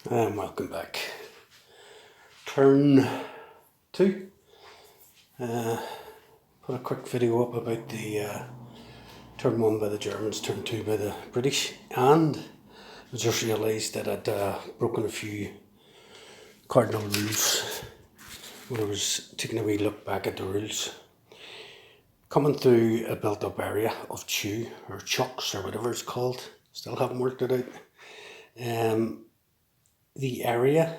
And welcome back. Turn 2. Put a quick video up about the turn 1 by the Germans, turn 2 by the British, and I just realised that I'd broken a few cardinal rules when I was taking a wee look back at the rules. Coming through a built up area of chew or chucks or whatever it's called, still haven't worked it out. The area,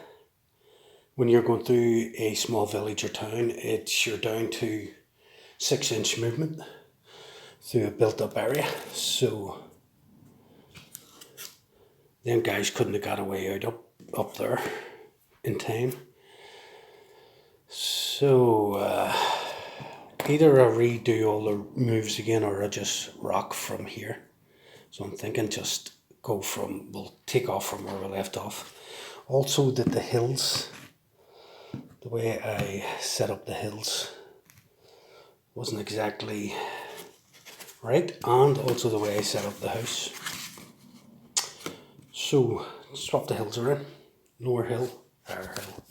when you're going through a small village or town, you're down to 6-inch movement through a built up area. So them guys couldn't have got away out up there in time. So either I redo all the moves again or I just rock from here. So I'm thinking just we'll take off from where we left off. Also that the hills, the way I set up the hills wasn't exactly right, and also the way I set up the house. So swap the hills around. Lower hill, higher hill.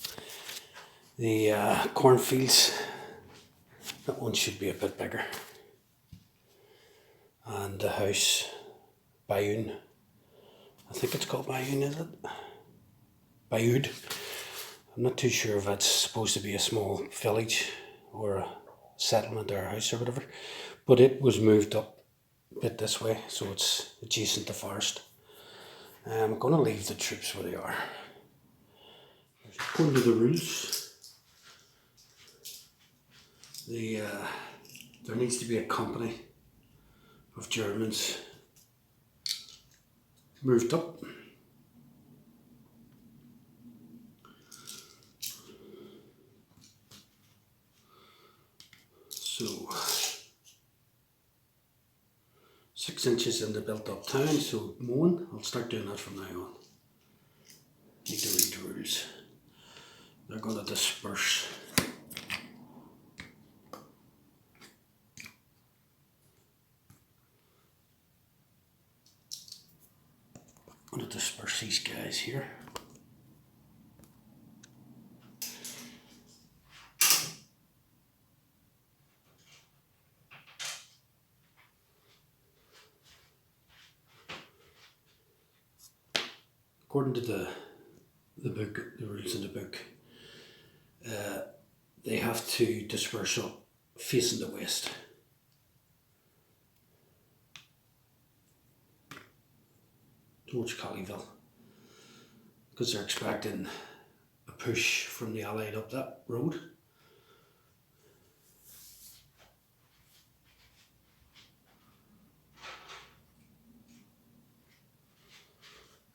The cornfields, that one should be a bit bigger. And the house, Mouen, I think it's called Mouen, is it? Mouen. I'm not too sure if that's supposed to be a small village or a settlement or a house or whatever, but it was moved up a bit this way, so it's adjacent to forest. I'm going to leave the troops where they are. According to the rules, there needs to be a company of Germans moved up. So 6 inches in the built up town, so Mouen, I'll start doing that from now on. Need to read the rules. They're going to disperse. I'm going to disperse these guys here. According to the book, the rules in the book, they have to disperse up facing the west. Towards Colleyville, because they're expecting a push from the Allied up that road.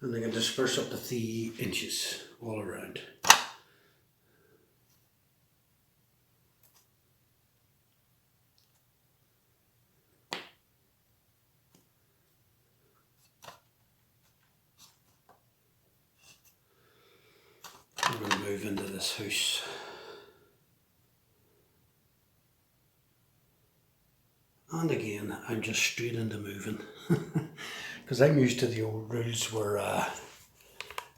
And they can disperse up to 3 inches all around. I'm going to move into this house. And again, I'm just straight into moving. Because I'm used to the old rules where,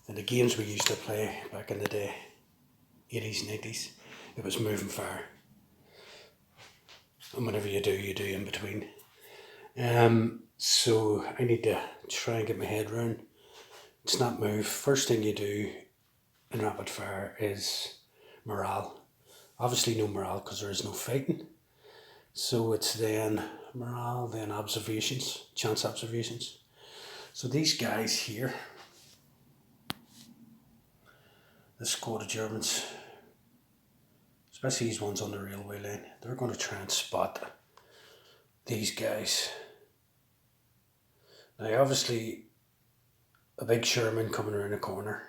in the games we used to play back in the day, 80s, 90s, it was moving fire. And whatever you do in between. So I need to try and get my head around. It's not move. First thing you do in rapid fire is morale. Obviously no morale because there is no fighting. So it's then morale, then observations, chance observations. So these guys here, this squad of Germans, especially these ones on the railway line, they're going to try and spot these guys. Now obviously a big Sherman coming around a corner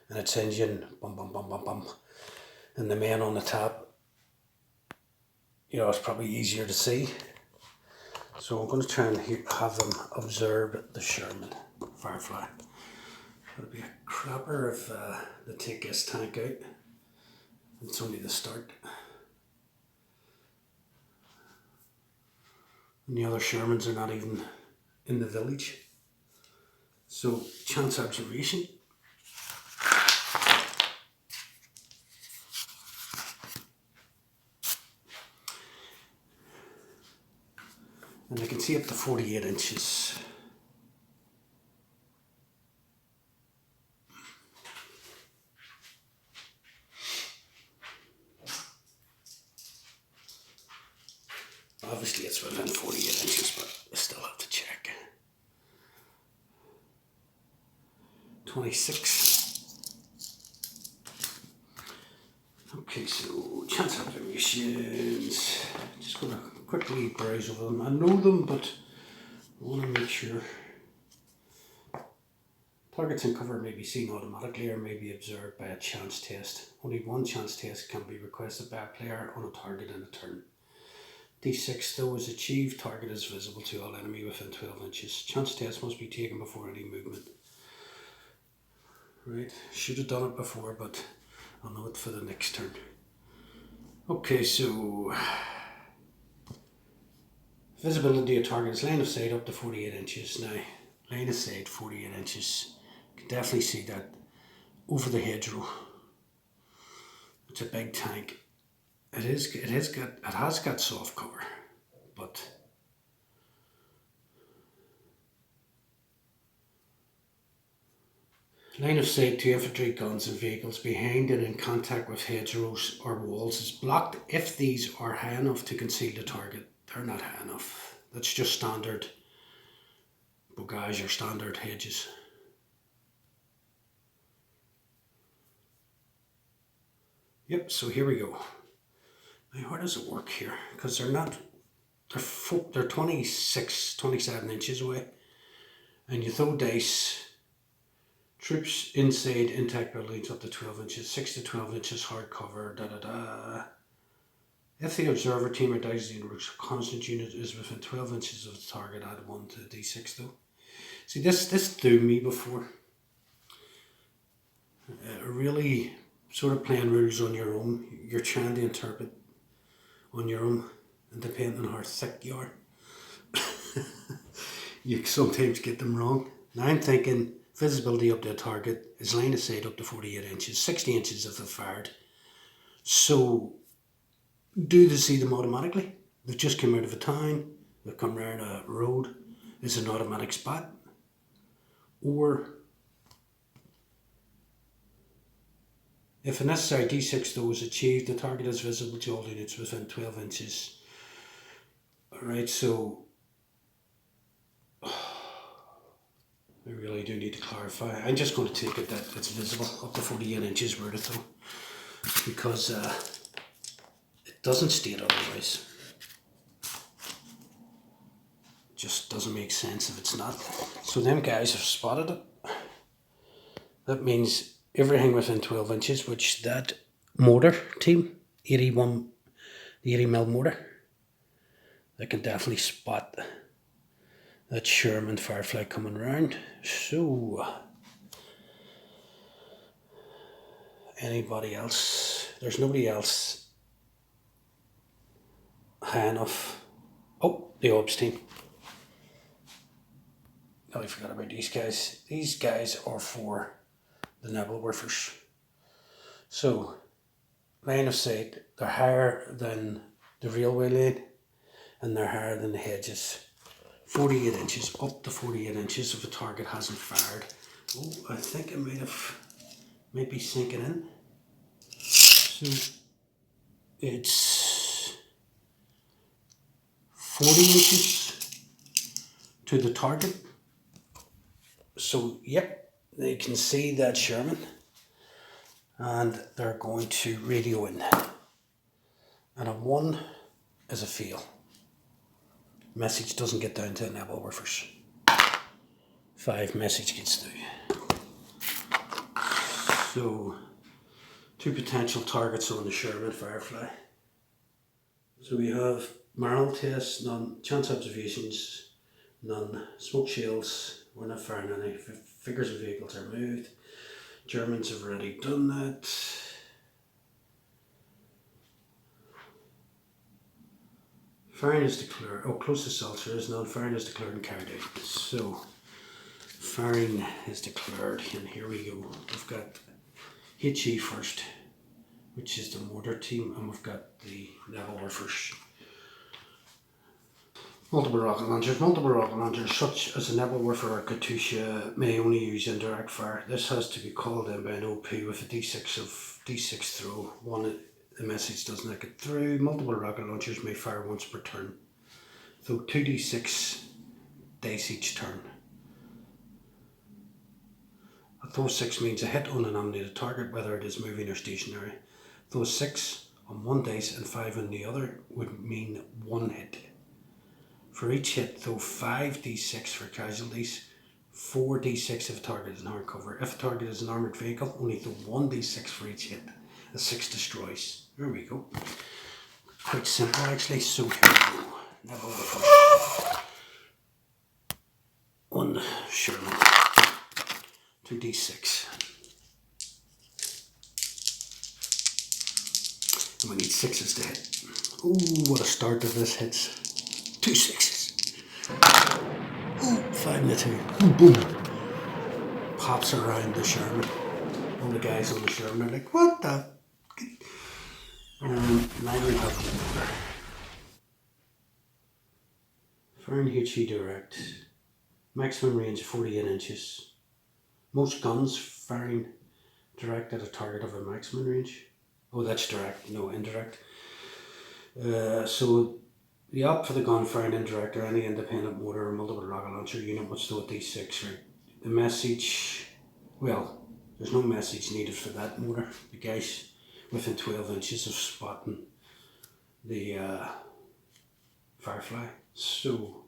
and its engine bum bum bum bum bum, and the men on the top, you know, it's probably easier to see. So I'm going to try and have them observe the Sherman Firefly. It'll be a crapper if they take this tank out. It's only the start. And the other Shermans are not even in the village. So chance observation. And I can see up to 48 inches. Obviously it's within 48 inches, but I still have to check. 26. Okay, so chance observations. Just gonna quickly browse over them. I know them, but I want to make sure. Targets in cover may be seen automatically or may be observed by a chance test. Only one chance test can be requested by a player on a target in a turn. D6 though is achieved, target is visible to all enemy within 12 inches. Chance test must be taken before any movement. Right, should have done it before, but I'll know it for the next turn. Okay, so visibility of target is line of sight up to 48 inches. Now, line of sight 48 inches. You can definitely see that over the hedgerow. It's a big tank. It has got soft cover, but line of sight to infantry, guns and vehicles behind and in contact with hedgerows or walls is blocked if these are high enough to conceal the target. They're not high enough. That's just standard bogage or standard hedges. Yep, so here we go. Now how does it work here? Because they're 26, 27 inches away. And you throw dice. Troops inside intact buildings up to 12 inches, 6 to 12 inches hard cover, If the observer team or dice constant unit is within 12 inches of the target, add 1 to D6 though. See, this threw me before. Really sort of playing rules on your own. You're trying to interpret on your own, and depending on how thick you are, you sometimes get them wrong. Now I'm thinking visibility up to a target is line of sight up to 48 inches, 60 inches if they're fired. So, do they see them automatically? They've just come out of a town, they've come round a road, is an automatic spot? Or, if a necessary D6 though is achieved, the target is visible to all units within 12 inches. Alright, so I really do need to clarify. I'm just going to take it that it's visible up to 48 inches where to throw, because it doesn't state otherwise. It just doesn't make sense if it's not. So them guys have spotted it. That means everything within 12 inches, which that mortar team, the 80mm mortar, they can definitely spot that Sherman Firefly coming round. So, anybody else? There's nobody else high enough. Oh, the Orbs team. Oh, I forgot about these guys. These guys are for the Nebelwerfers. So, line of sight, they're higher than the railway lane and they're higher than the hedges. 48 inches, up to 48 inches if a target hasn't fired. Oh, I think it might be sinking in. So it's 40 inches to the target. So, yep, they can see that Sherman and they're going to radio in. And a 1 is a fail. Message doesn't get down to the Nebelwerfers. 5 message gets through. So, 2 potential targets on the Sherman Firefly. So we have morale tests, none. Chance observations, none. Smoke shields, we're not firing any. Figures of vehicles are moved. Germans have already done that. Firing is declared. Oh, close assaults there is none. Firing is declared and carried out. So, firing is declared, and here we go. We've got HE first, which is the mortar team, and we've got the Nebelwerfers. Multiple rocket launchers. Multiple rocket launchers, such as the Nebelwerfer or Katusha, may only use indirect fire. This has to be called in by an OP with a D6 throw. One, the message does not get through. Multiple rocket launchers may fire once per turn. Throw 2d6 dice each turn. A throw 6 means a hit on a nominated target, whether it is moving or stationary. Throw 6 on one dice and 5 on the other would mean one hit. For each hit, throw 5d6 for casualties, 4d6 if a target is in hard cover. If a target is an armoured vehicle, only throw 1d6 for each hit. A 6 destroys. There we go. Quite simple actually, so here we go. Nebelwerfer. 1 Sherman. 2d6. And we need 6s to hit. Ooh, what a start to this hits. 2 6s. Ooh, 5 and a 2. Boom, boom. Pops around the Sherman. All the guys on the Sherman are like, what the? 9 we have water. Firing HE direct. Maximum range 48 inches. Most guns firing direct at a target of a maximum range. Oh, that's direct, no indirect. So the op for the gun firing indirect or any independent motor or multiple rocket launcher unit must throw a D6, right? The message, well, there's no message needed for that motor. The guy's within 12 inches of spotting the Firefly. So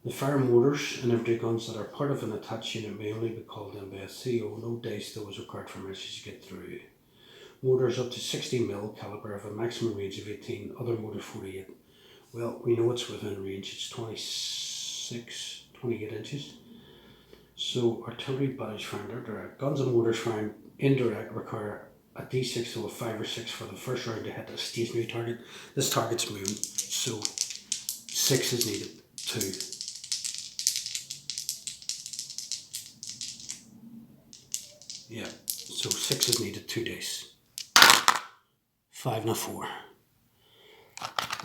the fire motors and everyday guns that are part of an attached unit may only be called in by a CO. No dice though is required for messages to get through. Motors up to 60mm caliber have a maximum range of 18, other motors 48. Well, we know it's within range, it's 28 inches. So artillery bodies firing direct. Guns and motors firing indirect require a D6 to a 5 or 6 for the first round to hit a stationary target. This target's moving, so 6 is needed. 2. Yeah, so 6 is needed, 2 dice. 5 and a 4.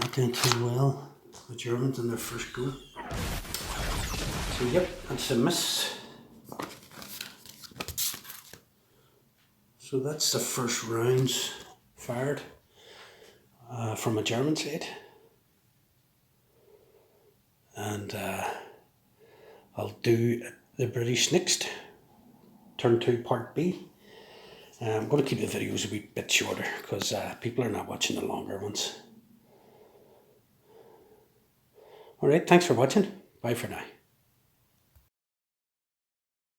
Not doing too well. The Germans in their first go. So yep, that's a miss. So that's the first rounds fired from a German side. And I'll do the British next. Turn 2 part B. I'm going to keep the videos a wee bit shorter because people are not watching the longer ones. Alright, thanks for watching. Bye for now.